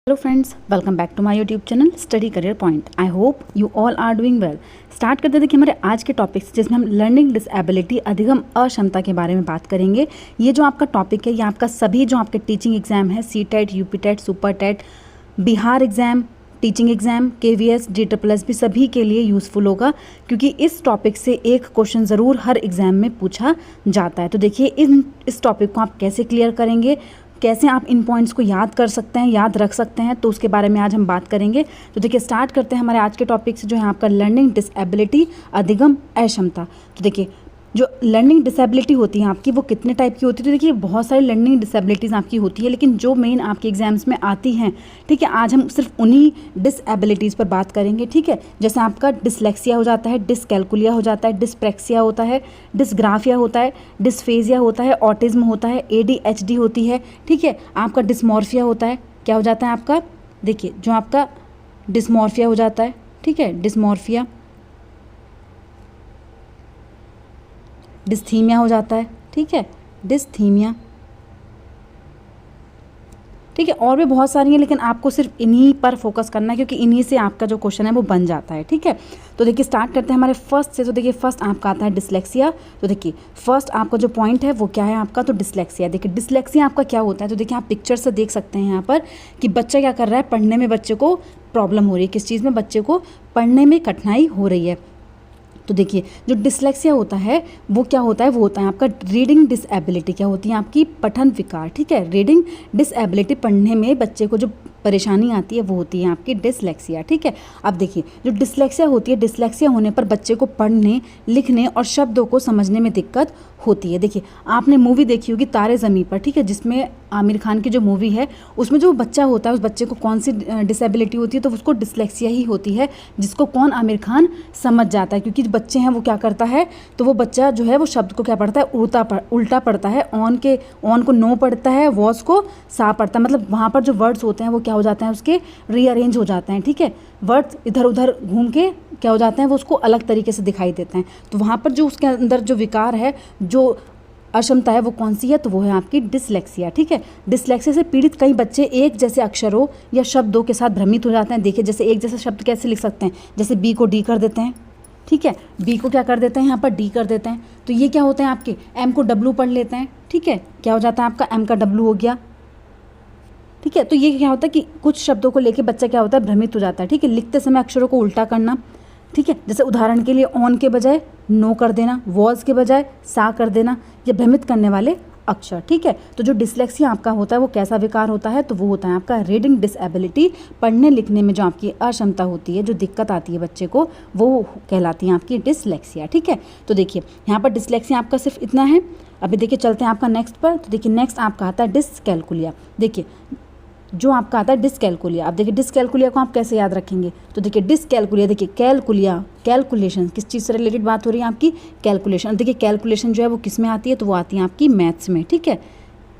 Hello friends, welcome back to my YouTube channel study career point. I hope you all are doing well. Start करते देखिए हमारे आज के topic से, जिसमें हम लर्निंग डिसेबिलिटी अधिगम अक्षमता के बारे में बात करेंगे। ये जो आपका टॉपिक है, ये आपका सभी जो आपके टीचिंग एग्जाम है, C TET, UP TET, super TET, Bihar exam, teaching exam, KVS, DSSS भी सभी के लिए यूज़फुल होगा, क्योंकि इस टॉपिक से एक क्वेश्चन ज़रूर हर एग्ज़ाम में पूछा जाता है। तो देखिए इस टॉपिक को आप कैसे क्लियर करेंगे, कैसे आप इन पॉइंट्स को याद कर सकते हैं, याद रख सकते हैं, तो उसके बारे में आज हम बात करेंगे। तो देखिए स्टार्ट करते हैं हमारे आज के टॉपिक से, जो है आपका लर्निंग डिसेबिलिटी अधिगम अक्षमता। तो देखिए जो लर्निंग डिसेबिलिटी होती है आपकी, वो कितने टाइप की होती है। तो देखिए बहुत सारी लर्निंग डिसेबिलिटीज़ आपकी होती है, लेकिन जो मेन आपके एग्जाम्स में आती हैं, ठीक है, आज हम सिर्फ उन्हीं डिसेबिलिटीज़ पर बात करेंगे। ठीक है, जैसे आपका डिसलेक्सिया हो जाता है, डिसकैलकुलिया हो जाता है, डिसप्रेक्सिया होता है, डिसग्राफिया होता है, डिसफेजिया होता है, ऑटिज्म होता है, ADHD होती है। ठीक है, आपका डिसमॉर्फिया होता है। क्या हो जाता है आपका, देखिए जो आपका डिसमॉर्फिया हो जाता है, ठीक है, डिसमॉर्फिया, डिस्थीमिया हो जाता है, ठीक है, डिस्थीमिया, ठीक है, और भी बहुत सारी हैं, लेकिन आपको सिर्फ इन्हीं पर फोकस करना है, क्योंकि इन्हीं से आपका जो क्वेश्चन है वो बन जाता है। ठीक है, तो देखिए स्टार्ट करते हैं हमारे फर्स्ट से। तो देखिए फर्स्ट आपका आता है डिसलेक्सिया। तो देखिए फर्स्ट आपका जो पॉइंट है वो क्या है आपका, तो डिसलेक्सिया। देखिए डिसलेक्सिया आपका क्या होता है, तो देखिए आप पिक्चर से देख सकते हैं यहाँ पर कि बच्चा क्या कर रहा है, पढ़ने में बच्चे को प्रॉब्लम हो रही है। किस चीज़ में, बच्चे को पढ़ने में कठिनाई हो रही है। तो देखिए जो डिसलेक्सिया होता है वो क्या होता है, वो होता है आपका रीडिंग डिसेबिलिटी। क्या होती है आपकी, पठन विकार। ठीक है, रीडिंग डिसेबिलिटी, पढ़ने में बच्चे को जो परेशानी आती है वो होती है आपकी डिसलेक्सिया। ठीक है, अब देखिए जो डिसलेक्सिया होती है, डिसलेक्सिया होने पर बच्चे को पढ़ने, लिखने और शब्दों को समझने में दिक्कत होती है। देखिए आपने मूवी देखी होगी तारे ज़मीं पर, ठीक है, जिसमें आमिर खान की जो मूवी है उसमें जो बच्चा होता है, उस बच्चे को कौन सी डिसेबिलिटी होती है, तो उसको डिसलेक्सिया ही होती है, जिसको कौन, आमिर खान समझ जाता है। क्योंकि बच्चे हैं वो क्या करता है, तो वो बच्चा जो है वो शब्द को क्या पढ़ता है, उल्टा पढ़ता है। ऑन को नो पढ़ता है, वॉस को सा पढ़ता है। मतलब वहाँ पर जो वर्ड्स होते हैं वो क्या हो जाते हैं, उसके रीअरेंज हो जाते हैं। ठीक है, वर्ड्स इधर उधर घूम के क्या हो जाते हैं, वो उसको अलग तरीके से दिखाई देते हैं। तो वहाँ पर जो उसके अंदर जो विकार है, जो अक्षमता है, वो कौन सी है, तो वो है आपकी डिसलेक्सिया। ठीक है, डिसलेक्सिया से पीड़ित कई बच्चे एक जैसे अक्षरों या शब्दों के साथ भ्रमित हो जाते हैं। देखिए जैसे एक जैसा शब्द कैसे लिख सकते हैं, जैसे बी को डी कर देते हैं। ठीक है, बी को क्या कर देते हैं, यहाँ पर डी कर देते हैं। तो ये क्या होते हैं आपके, एम को डब्लू पढ़ लेते हैं। ठीक है, क्या हो जाता है आपका, एम का डब्लू हो गया। ठीक है, तो ये क्या होता है कि कुछ शब्दों को लेके बच्चा क्या होता है, भ्रमित हो जाता है। ठीक है, लिखते समय अक्षरों को उल्टा करना। ठीक है, जैसे उदाहरण के लिए ऑन के बजाय नो कर देना, वॉज के बजाय सा कर देना, ये भ्रमित करने वाले अक्षर। ठीक है, तो जो डिसलेक्सिया आपका होता है वो कैसा विकार होता है, तो वो होता है आपका रीडिंग डिसेबिलिटी। पढ़ने लिखने में जो आपकी अक्षमता होती है, जो दिक्कत आती है बच्चे को, वो कहलाती है आपकी डिसलेक्सिया। ठीक है, तो देखिए यहाँ पर डिसलेक्सिया आपका सिर्फ इतना है। अभी देखिए चलते हैं आपका नेक्स्ट पर। तो देखिए नेक्स्ट आपका आता है डिसकैलकुलिया। देखिए जो आपका आता है डिसकैलकुलिया। अब देखिए डिसकैलकुलिया को आप कैसे याद रखेंगे, तो देखिए डिसकैलकुलिया, देखिए कैलकुलिया, कैलकुलेशन, किस चीज़ से रिलेटेड बात हो रही है आपकी, कैलकुलेशन। देखिए कैलकुलेशन जो है वो किस में आती है, तो वो आती है आपकी मैथ्स में। ठीक है,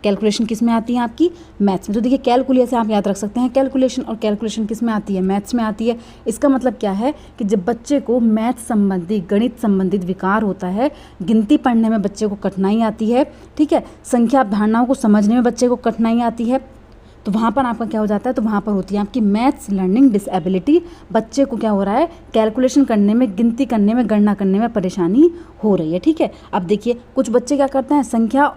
कैलकुलेशन किस में आती है आपकी, मैथ्स में। तो देखिए कैलकुलिया से आप याद रख सकते हैं कैलकुलेशन, और कैलकुलेशन किस में आती है, मैथ्स में आती है। इसका मतलब क्या है कि जब बच्चे को मैथ्स संबंधी, गणित संबंधित विकार होता है, गिनती पढ़ने में बच्चे को कठिनाई आती है, ठीक है, संख्या अवधारणाओं को समझने में बच्चे को कठिनाई आती है, तो वहाँ पर आपका क्या हो जाता है, तो वहाँ पर होती है आपकी मैथ्स लर्निंग डिसेबिलिटी। बच्चे को क्या हो रहा है, कैलकुलेशन करने में, गिनती करने में, गणना करने में परेशानी हो रही है। ठीक है, अब देखिए कुछ बच्चे क्या करते हैं, संख्या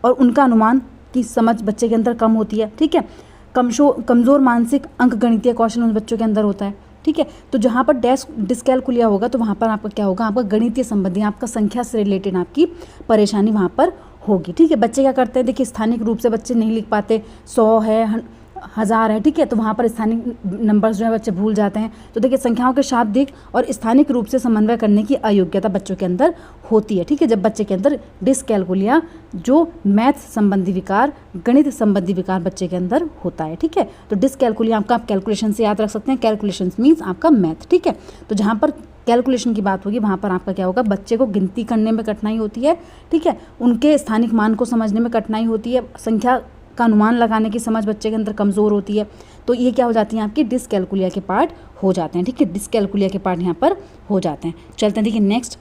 और उनका अनुमान की समझ बच्चे के अंदर कम होती है। ठीक है, कमज़ोर मानसिक अंक गणितीय कौशल उन बच्चों के अंदर होता है। ठीक है, तो जहाँ पर डिसकैलकुलिया होगा, तो वहाँ पर आपका क्या होगा, आपका गणितीय संबंधी, आपका संख्या से रिलेटेड आपकी परेशानी वहाँ पर होगी। ठीक है, बच्चे क्या करते हैं, देखिए स्थानिक रूप से बच्चे नहीं लिख पाते, 100 है, 1000 है। ठीक है, तो वहाँ पर स्थानिक नंबर्स जो है बच्चे भूल जाते हैं। तो देखिए संख्याओं के शाब्दिक और स्थानिक रूप से समन्वय करने की अयोग्यता बच्चों के अंदर होती है। ठीक है, जब बच्चे के अंदर डिसकैलकुलिया, जो मैथ्स संबंधी विकार, गणित संबंधी विकार बच्चे के अंदर होता है। ठीक है, तो डिसकैलकुलिया आपका आप कैलकुलेशन से याद रख सकते हैं, कैलकुलेशन मीन्स आपका मैथ। ठीक है, तो जहाँ पर कैलकुलेशन की बात होगी, वहाँ पर आपका क्या होगा, बच्चे को गिनती करने में कठिनाई होती है। ठीक है, उनके स्थानिक मान को समझने में कठिनाई होती है, संख्या का अनुमान लगाने की समझ बच्चे के अंदर कमज़ोर होती है। तो ये क्या हो जाती है आपकी डिसकैलकुलिया के पार्ट हो जाते हैं। ठीक है, डिसकैलकुलिया के पार्ट यहाँ पर हो जाते हैं। चलते हैं देखिए नेक्स्ट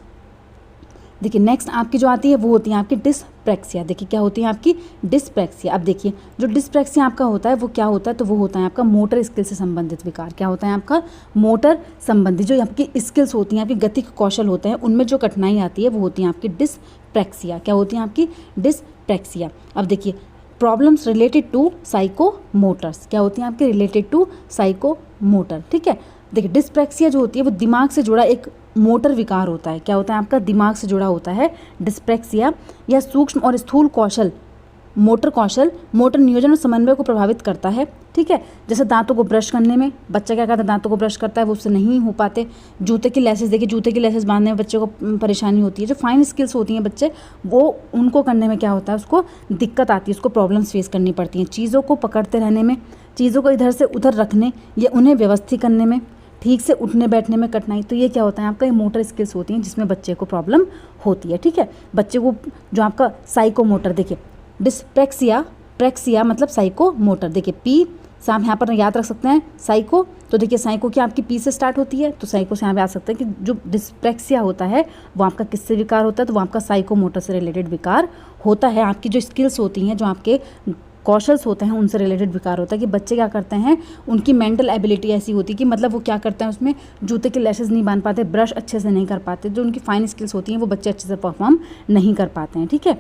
देखिए नेक्स्ट आपकी जो आती है वो होती है आपकी डिस्प्रैक्सिया। देखिए क्या होती है आपकी डिस्प्रैक्सिया। अब देखिए जो डिस्प्रैक्सिया आपका होता है वो क्या होता है, तो वो होता है आपका मोटर स्किल से संबंधित विकार। क्या होता है आपका मोटर संबंधित जो आपकी स्किल्स होती हैं, आपकी गतिक कौशल होते हैं, उनमें जो कठिनाई आती है वो होती है आपकी डिस्प्रैक्सिया। क्या होती है आपकी डिस्प्रैक्सिया। अब देखिए प्रॉब्लम्स रिलेटेड टू साइकोमोटर्स, क्या होती हैं आपके रिलेटेड टू साइकोमोटर। ठीक है, देखिए डिस्प्रैक्सिया जो होती है वो दिमाग से जुड़ा एक मोटर विकार होता है। क्या होता है आपका दिमाग से जुड़ा होता है डिस्प्रैक्सिया। यह सूक्ष्म और स्थूल कौशल मोटर नियोजन और समन्वय को प्रभावित करता है। ठीक है, जैसे दांतों को ब्रश करने में बच्चा क्या करता है, दांतों को ब्रश करता है, वो उससे नहीं हो पाते। जूते की लेसेस, देखिए जूते की लेसेस बांधने में बच्चे को परेशानी होती है। जो फाइन स्किल्स होती हैं बच्चे वो उनको करने में क्या होता है, उसको दिक्कत आती है, उसको प्रॉब्लम्स फेस करनी पड़ती हैं। चीज़ों को पकड़ते रहने में, चीज़ों को इधर से उधर रखने या उन्हें व्यवस्थित करने में, ठीक से उठने बैठने में कठिनाई, तो ये क्या होता है आपका ये मोटर स्किल्स होती हैं जिसमें बच्चे को प्रॉब्लम होती है। ठीक है, बच्चे को जो आपका साइकोमोटर, देखिए डिस्प्रैक्सिया मतलब साइकोमोटर। देखिए पी से आप यहाँ पर याद रख सकते हैं साइको, तो देखिए साइको की आपकी पी से स्टार्ट होती है, तो साइको से यहाँ पे आ सकते हैं कि जो डिस्प्रैक्सिया होता है वो आपका किससे विकार होता है, तो वो आपका साइकोमोटर से रिलेटेड विकार होता है। आपकी जो स्किल्स होती हैं, जो आपके कौशल्स होते हैं, उनसे रिलेटेड विकार होता है कि बच्चे क्या करते हैं, उनकी मेंटल एबिलिटी ऐसी होती है कि मतलब वो क्या करते हैं, उसमें जूते के लैशेस नहीं बांध पाते, ब्रश अच्छे से नहीं कर पाते, जो उनकी फाइन स्किल्स होती हैं वो बच्चे अच्छे से परफॉर्म नहीं कर पाते हैं। ठीक है,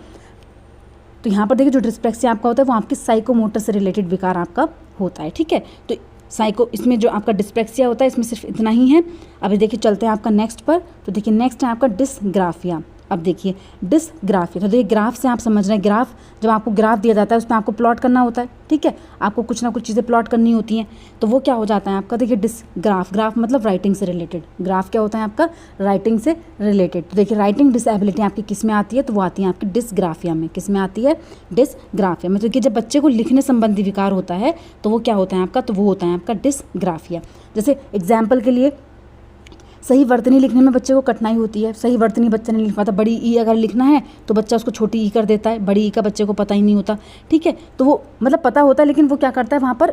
तो यहाँ पर देखिए जो डिस्प्रैक्सिया आपका होता है वो आपके साइकोमोटर से रिलेटेड विकार आपका होता है। ठीक है, तो इसमें जो आपका डिस्प्रैक्सिया होता है इसमें सिर्फ इतना ही है। अभी देखिए चलते हैं आपका नेक्स्ट पर, तो देखिए नेक्स्ट है आपका डिस्ग्राफिया। अब देखिए डिस्ग्राफिया, तो देखिए ग्राफ से आप समझ रहे हैं, ग्राफ जब आपको ग्राफ दिया जाता है उसमें आपको प्लॉट करना होता है। ठीक है, आपको कुछ ना कुछ चीज़ें प्लॉट करनी होती हैं, तो वो क्या हो जाता है आपका, देखिए ग्राफ मतलब राइटिंग से रिलेटेड। ग्राफ क्या होता है आपका, राइटिंग से रिलेटेड। तो देखिए राइटिंग डिसेबिलिटी आपकी किस में आती है, तो वो आती है आपकी डिस्ग्राफिया में। किस में आती है, डिस्ग्राफिया में। तो देखिए जब बच्चे को लिखने संबंधी विकार होता है तो वो क्या होता है आपका, तो वो होता है आपका डिस्ग्राफिया। जैसे एग्जाम्पल के लिए सही वर्तनी लिखने में बच्चे को कठिनाई होती है, सही वर्तनी बच्चा नहीं लिख पाता। बड़ी ई अगर लिखना है तो बच्चा उसको छोटी ई कर देता है, बड़ी ई का बच्चे को पता ही नहीं होता। ठीक है, तो वो मतलब पता होता है लेकिन वो क्या करता है वहाँ पर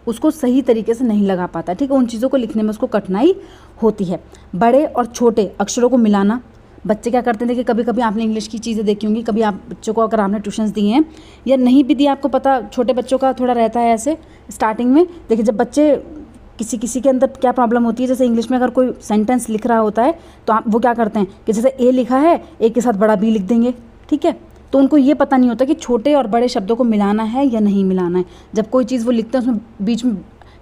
उसको सही तरीके से नहीं लगा पाता। ठीक है, उन चीज़ों को लिखने में उसको कठिनाई होती है। बड़े और छोटे अक्षरों को मिलाना, बच्चे क्या करते हैं, देखिए कभी कभी आपने इंग्लिश की चीज़ें देखी होंगी, कभी आप बच्चों को अगर आपने ट्यूशन्स दी हैं या नहीं भी दी, आपको पता छोटे बच्चों का थोड़ा रहता है ऐसे स्टार्टिंग में। देखिए जब बच्चे किसी के अंदर क्या प्रॉब्लम होती है, जैसे इंग्लिश में अगर कोई सेंटेंस लिख रहा होता है तो आप वो क्या करते हैं कि जैसे ए लिखा है, ए के साथ बड़ा बी लिख देंगे। ठीक है, तो उनको ये पता नहीं होता कि छोटे और बड़े शब्दों को मिलाना है या नहीं मिलाना है। जब कोई चीज़ वो लिखते हैं उसमें बीच में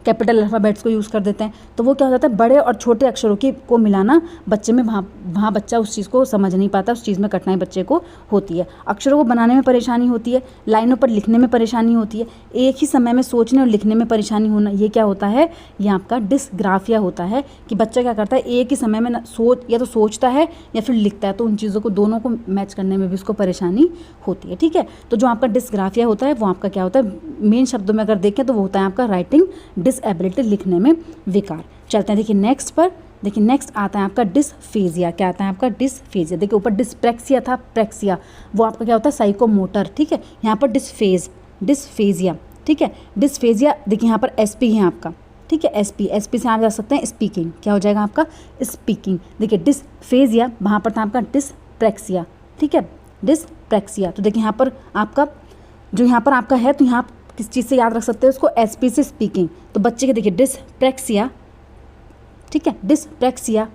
कैपिटल अल्फ़ाबेट्स को यूज़ कर देते हैं, तो वो क्या हो जाता है, बड़े और छोटे अक्षरों को मिलाना बच्चे में वहाँ बच्चा उस चीज़ को समझ नहीं पाता, उस चीज़ में कठिनाई बच्चे को होती है। अक्षरों को बनाने में परेशानी होती है, लाइनों पर लिखने में परेशानी होती है, एक ही समय में सोचने और लिखने में परेशानी होना, ये क्या होता है, ये आपका डिस्ग्राफिया होता है कि बच्चा क्या करता है, एक ही समय में या तो सोचता है या फिर लिखता है, तो उन चीज़ों को दोनों को मैच करने में भी उसको परेशानी होती है। ठीक है, तो जो आपका डिस्ग्राफिया होता है वो आपका क्या होता है, मेन शब्दों में अगर देखें तो वो होता है आपका राइटिंग डिसएबिलिटी, लिखने में विकार। चलते हैं देखिए नेक्स्ट पर। देखिए नेक्स्ट आता है आपका डिस्फेजिया। क्या आता है आपका डिस्फेजिया। देखिए ऊपर डिस्प्रैक्सिया था, प्रैक्सिया, वो आपका क्या होता है, साइकोमोटर। ठीक है, यहाँ पर डिस्फेजिया। ठीक है, डिस्फेजिया देखिए यहाँ पर एसपी है आपका। ठीक है, एसपी से आप जा सकते हैं स्पीकिंग। क्या हो जाएगा आपका, स्पीकिंग। देखिए डिस्फेजिया वहाँ पर था आपका डिस्प्रैक्सिया। ठीक है, डिस्प्रैक्सिया, तो देखिए यहाँ पर आपका जो यहाँ पर आपका है, तो यहाँ किस चीज़ से याद रख सकते हैं उसको, एसपी से स्पीकिंग। तो बच्चे के देखिए डिस्प्रैक्सिया। ठीक है, डिस्प्रैक्सिया,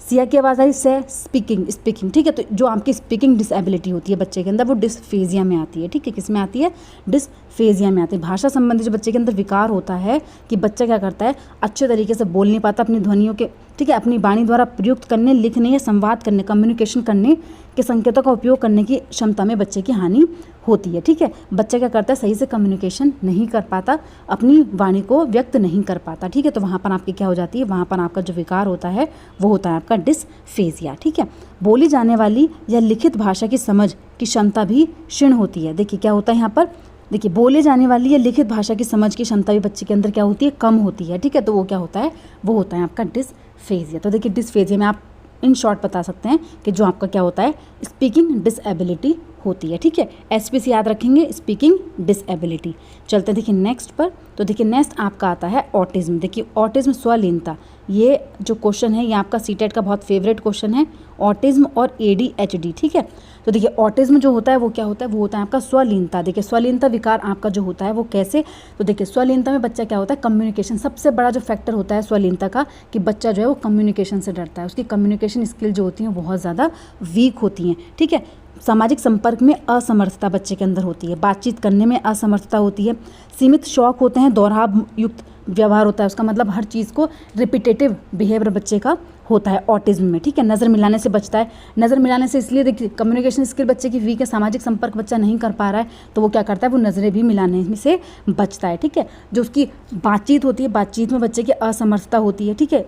सिया की आवाज़ आई से, स्पीकिंग। ठीक है, तो जो आपकी स्पीकिंग डिसेबिलिटी होती है बच्चे के अंदर वो डिस्फेजिया में आती है। ठीक है, किस में आती है, डिस्फेजिया में आती है। भाषा संबंधी जो बच्चे के अंदर विकार होता है कि बच्चा क्या करता है, अच्छे तरीके से बोल नहीं पाता, अपनी ध्वनियों के, ठीक है, अपनी वाणी द्वारा प्रयुक्त करने, लिखने या संवाद करने, कम्युनिकेशन करने के संकेतों का उपयोग करने की क्षमता में बच्चे की हानि होती है। ठीक है, बच्चा क्या करता है, सही से कम्युनिकेशन नहीं कर पाता, अपनी वाणी को व्यक्त नहीं कर पाता। ठीक है, तो वहाँ पर आपकी क्या हो जाती है, वहाँ पर आपका जो विकार होता है वो होता है आपका डिस्फेजिया। ठीक है, बोली जाने वाली या लिखित भाषा की समझ की क्षमता भी क्षीण होती है। देखिए क्या होता है यहाँ पर, देखिए बोले जाने वाली या लिखित भाषा की समझ की क्षमता भी बच्चे के अंदर क्या होती है, कम होती है। ठीक है, तो वो क्या होता है, वो होता है आपका डिस्फेजिया। तो देखिए डिस्फेजिया में आप इन शॉर्ट बता सकते हैं कि जो आपका क्या होता है, स्पीकिंग डिसेबिलिटी होती है। ठीक है, एसपी से याद रखेंगे, स्पीकिंग डिसेबिलिटी। चलते हैं देखिए नेक्स्ट पर। तो देखिए नेक्स्ट आपका आता है ऑटिज्म। देखिए ऑटिज्म स्वलीनता ये जो क्वेश्चन है ये आपका सीटेट का बहुत फेवरेट क्वेश्चन है, ऑटिज्म और ADHD, ठीक है। तो देखिए ऑटिज्म जो होता है वो क्या होता है, वो होता है आपका स्वलीनता। देखिए स्वलीनता विकार आपका जो होता है वो कैसे, तो देखिए स्वलीनता में बच्चा क्या होता है, कम्युनिकेशन, सबसे बड़ा जो फैक्टर होता है स्वलीनता का कि बच्चा जो है वो कम्युनिकेशन से डरता है, उसकी कम्युनिकेशन स्किल जो होती हैं बहुत ज़्यादा वीक होती हैं, ठीक है। सामाजिक संपर्क में असमर्थता बच्चे के अंदर होती है, बातचीत करने में असमर्थता होती है, सीमित शौक होते हैं, दोहराव युक्त व्यवहार होता है, उसका मतलब हर चीज़ को रिपीटेटिव बिहेवियर बच्चे का होता है ऑटिज्म में, ठीक है। नज़र मिलाने से बचता है, नज़र मिलाने से इसलिए देखिए कम्युनिकेशन स्किल बच्चे की वीक है, सामाजिक संपर्क बच्चा नहीं कर पा रहा है, तो वो क्या करता है, वो नज़रें भी मिलाने में से बचता है, ठीक है। जो उसकी बातचीत होती है, बातचीत में बच्चे की असमर्थता होती है, ठीक है।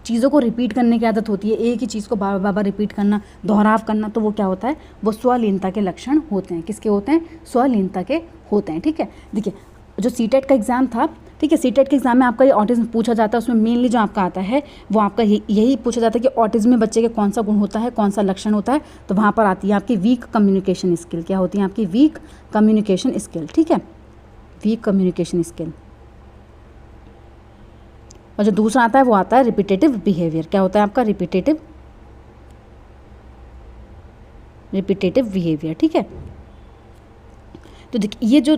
चीज़ों को रिपीट करने की आदत होती है, एक ही चीज़ को बार बार रिपीट करना, दोहराव करना, तो वो क्या होता है, वो स्वलीनता के लक्षण होते हैं। किसके होते हैं, स्वलीनता के होते हैं, ठीक है। देखिए जो सीटेट का एग्ज़ाम था, ठीक है, सीटेट के एग्जाम में आपका ये ऑटिज्म पूछा जाता है, उसमें मेनली जो आपका आता है वो आपका यही पूछा जाता है कि ऑटिज्म में बच्चे के कौन सा गुण होता है, कौन सा लक्षण होता है, तो वहाँ पर आती है आपकी वीक कम्युनिकेशन स्किल। क्या होती है आपकी वीक कम्युनिकेशन स्किल, ठीक है, वीक कम्युनिकेशन स्किल। और जो दूसरा आता है वो आता है रिपीटेटिव बिहेवियर। क्या होता है आपका रिपीटेटिव बिहेवियर, ठीक है। तो देखिए ये जो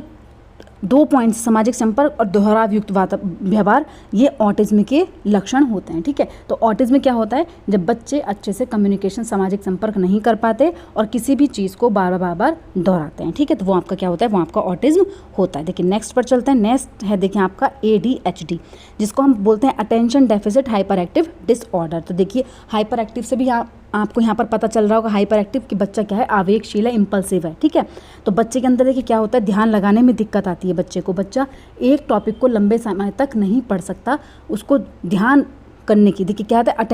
2 पॉइंट्स, सामाजिक संपर्क और दोहराव युक्त व्यवहार, ये ऑटिज्म के लक्षण होते हैं, ठीक है। तो ऑटिज्म क्या होता है, जब बच्चे अच्छे से कम्युनिकेशन, सामाजिक संपर्क नहीं कर पाते और किसी भी चीज़ को बार बार दोहराते हैं, ठीक है, तो वो आपका क्या होता है, वो आपका ऑटिज्म होता है। देखिए नेक्स्ट पर चलते हैं। नेक्स्ट है देखिए आपका ADHD, जिसको हम बोलते हैं attention deficit hyper active disorder. तो देखिए हाइपर एक्टिव से भी आपको यहाँ पर पता चल रहा होगा, हाइपर एक्टिव कि बच्चा क्या है, आवेगशील है, इम्पल्सिव है, ठीक है। तो बच्चे के अंदर देखिए क्या होता है, ध्यान लगाने में दिक्कत आती है बच्चे को, बच्चा एक टॉपिक को लंबे समय तक नहीं पढ़ सकता, उसको ध्यान करने की, देखिए क्या होता है,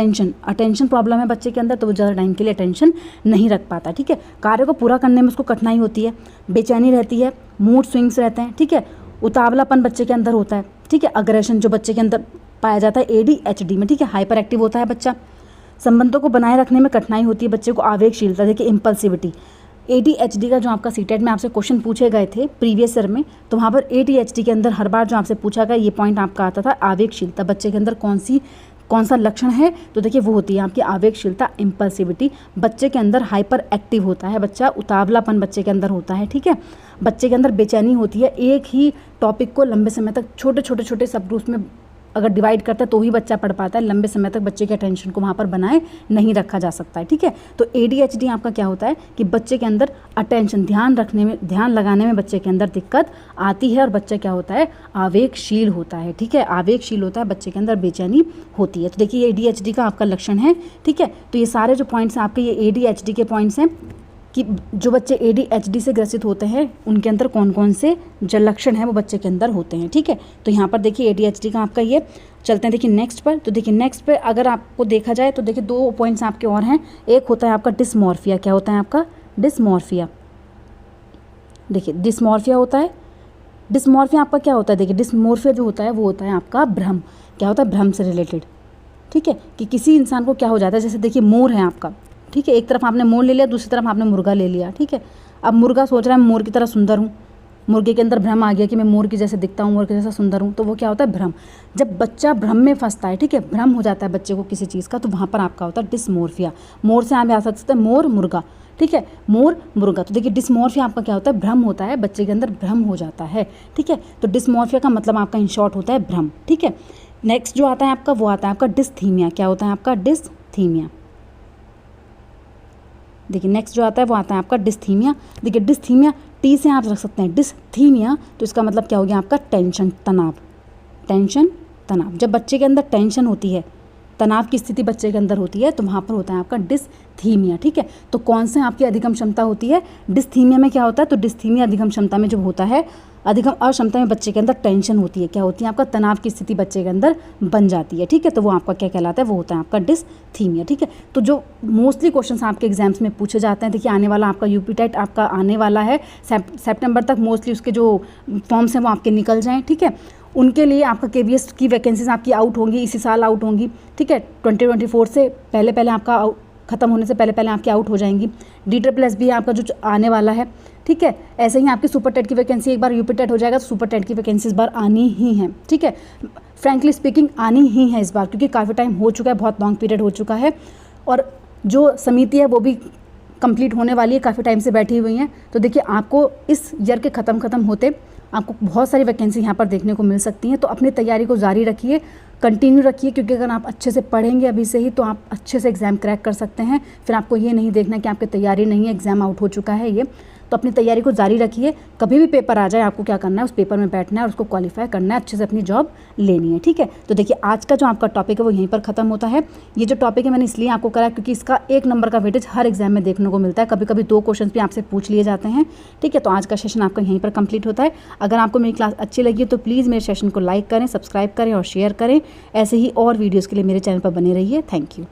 अटेंशन प्रॉब्लम है बच्चे के अंदर, तो वो ज़्यादा टाइम के लिए अटेंशन नहीं रख पाता, ठीक है। कार्य को पूरा करने में उसको कठिनाई होती है, बेचैनी रहती है, मूड स्विंग्स रहते हैं, ठीक है, उतावलापन बच्चे के अंदर होता है, ठीक है, अग्रेशन जो बच्चे के अंदर पाया जाता है ADHD में, ठीक है, हाइपर एक्टिव होता है बच्चा। संबंधों को बनाए रखने में कठिनाई होती है बच्चे को, आवेगशीलता, देखिए इम्पल्सिविटी। ADHD का जो आपका सीटेट में आपसे क्वेश्चन पूछे गए थे प्रीवियस ईयर में, तो वहाँ पर ADHD के अंदर हर बार जो आपसे पूछा गया ये पॉइंट आपका आता था, आवेगशीलता बच्चे के अंदर कौन सा लक्षण है, तो देखिए वो होती है आपकी आवेगशीलता, इम्पल्सिविटी। बच्चे के अंदर हाइपर एक्टिव होता है बच्चा, उतावलापन बच्चे के अंदर होता है, ठीक है। बच्चे के अंदर बेचैनी होती है, एक ही टॉपिक को लंबे समय तक छोटे सब ग्रुप्स में अगर डिवाइड करता है तो ही बच्चा पढ़ पाता है, लंबे समय तक बच्चे के अटेंशन को वहाँ पर बनाए नहीं रखा जा सकता है, ठीक है। तो ADHD आपका क्या होता है कि बच्चे के अंदर अटेंशन, ध्यान लगाने में बच्चे के अंदर दिक्कत आती है, और बच्चा क्या होता है, आवेगशील होता है, ठीक है, आवेगशील होता है, बच्चे के अंदर बेचैनी होती है। तो देखिए ये ADHD का आपका लक्षण है, ठीक है। तो ये सारे जो पॉइंट्स आपके ये ADHD के पॉइंट्स हैं कि जो बच्चे ADHD से ग्रसित होते हैं उनके अंदर कौन कौन से जो लक्षण हैं वो बच्चे के अंदर होते हैं, ठीक है। तो यहाँ पर देखिए ADHD का आपका ये, चलते हैं देखिए नेक्स्ट पर। तो देखिए नेक्स्ट पे अगर आपको देखा जाए तो देखिए 2 पॉइंट्स आपके और हैं। एक होता है आपका डिस्मॉर्फिया। क्या होता है आपका, डिस्मॉर्फिया। देखिए डिस्मॉर्फिया होता है, डिस्मॉर्फिया आपका क्या होता है, देखिए डिस्मॉर्फिया जो होता है वो होता है आपका भ्रम। क्या होता है, भ्रम से रिलेटेड, ठीक है, कि किसी इंसान को क्या हो जाता है, जैसे देखिए मोर है आपका, ठीक है, एक तरफ आपने मोर ले लिया, दूसरी तरफ आपने मुर्गा ले लिया, ठीक है। अब मुर्गा सोच रहा है मैं मोर की तरह सुंदर हूँ, मुर्गे के अंदर भ्रम आ गया कि मैं मोर की जैसे दिखता हूँ, मोर के जैसा सुंदर हूँ, तो वो क्या होता है, भ्रम। जब बच्चा भ्रम में फंसता है, ठीक है, भ्रम हो जाता है बच्चे को किसी चीज़ का, तो वहाँ पर आपका होता है डिस्मॉर्फिया। मोर से आप आ सकते हैं मोर मुर्गा, ठीक है, मोर मुर्गा। तो देखिए डिस्मॉर्फिया आपका क्या होता है, भ्रम होता है, बच्चे के अंदर भ्रम हो जाता है, ठीक है। तो डिस्मॉर्फिया का मतलब आपका इन शॉर्ट होता है भ्रम, ठीक है। नेक्स्ट जो आता है आपका वो आता है आपका डिस्थीमिया। क्या होता है आपका, डिस्थीमिया। देखिए नेक्स्ट जो आता है वो आता है आपका डिस्थीमिया। देखिए डिस्थीमिया टी से आप रख सकते हैं, डिस्थीमिया, तो इसका मतलब क्या हो गया आपका, टेंशन, तनाव, टेंशन, तनाव। जब बच्चे के अंदर टेंशन होती है, तनाव की स्थिति बच्चे के अंदर होती है, तो वहाँ पर होता है आपका डिस्थीमिया, ठीक है। तो कौन से आपकी अधिगम क्षमता होती है, डिस्थीमिया में क्या होता है, तो डिस्थीमिया अधिगम क्षमता में जो होता है, अधिगम अक्षमता में बच्चे के अंदर टेंशन होती है, क्या होती है आपका, तनाव की स्थिति बच्चे के अंदर बन जाती है, ठीक है। तो वो आपका क्या कहलाता है, वो होता है आपका डिस्थीमिया, ठीक है। तो जो मोस्टली क्वेश्चंस आपके एग्जाम्स में पूछे जाते हैं, देखिए आने वाला आपका यूपी टेट आपका आने वाला है सितंबर तक, मोस्टली उसके जो फॉर्म्स हैं वो आपके निकल जाएँ, ठीक है। उनके लिए आपका KVS की वैकेंसीज आपकी आउट होंगी, इसी साल आउट होंगी, ठीक है। 2024 से पहले आपका ख़त्म होने से पहले आपकी आउट हो जाएंगी। DSSB आपका जो आने वाला है, ठीक है। ऐसे ही आपकी सुपर टेट की वैकेंसी, एक बार यूपी टेट हो जाएगा तो सुपर टेट की वैकेंसी इस बार आनी ही है, ठीक है। फ्रैंकली स्पीकिंग आनी ही है इस बार, क्योंकि काफ़ी टाइम हो चुका है, बहुत लॉन्ग पीरियड हो चुका है, और जो समिति है वो भी कंप्लीट होने वाली है, काफ़ी टाइम से बैठी हुई हैं। तो देखिए आपको इस ईयर के ख़त्म होते आपको बहुत सारी वैकेंसी यहाँ पर देखने को मिल सकती हैं। तो अपनी तैयारी को जारी रखिए, कंटिन्यू रखिए, क्योंकि अगर आप अच्छे से पढ़ेंगे अभी से ही तो आप अच्छे से एग्ज़ाम क्रैक कर सकते हैं। फिर आपको ये नहीं देखना कि आपकी तैयारी नहीं है, एग्ज़ाम आउट हो चुका है ये। तो अपनी तैयारी को जारी रखिए, कभी भी पेपर आ जाए आपको क्या करना है, उस पेपर में बैठना है और उसको क्वालिफाई करना है, अच्छे से अपनी जॉब लेनी है, ठीक है। तो देखिए आज का जो आपका टॉपिक है वो यहीं पर ख़त्म होता है। ये जो टॉपिक है मैंने इसलिए आपको करा क्योंकि इसका 1 नंबर का वेटेज हर एग्जाम में देखने को मिलता है, कभी कभी 2 क्वेश्चन भी आपसे पूछ लिए जाते हैं, ठीक है। तो आज का सेशन आपका यहीं पर कंप्लीट होता है। अगर आपको मेरी क्लास अच्छी लगी तो प्लीज़ मेरे सेशन को लाइक करें, सब्सक्राइब करें और शेयर करें। ऐसे ही और वीडियोज़ के लिए मेरे चैनल पर बने रहिए। Thank you.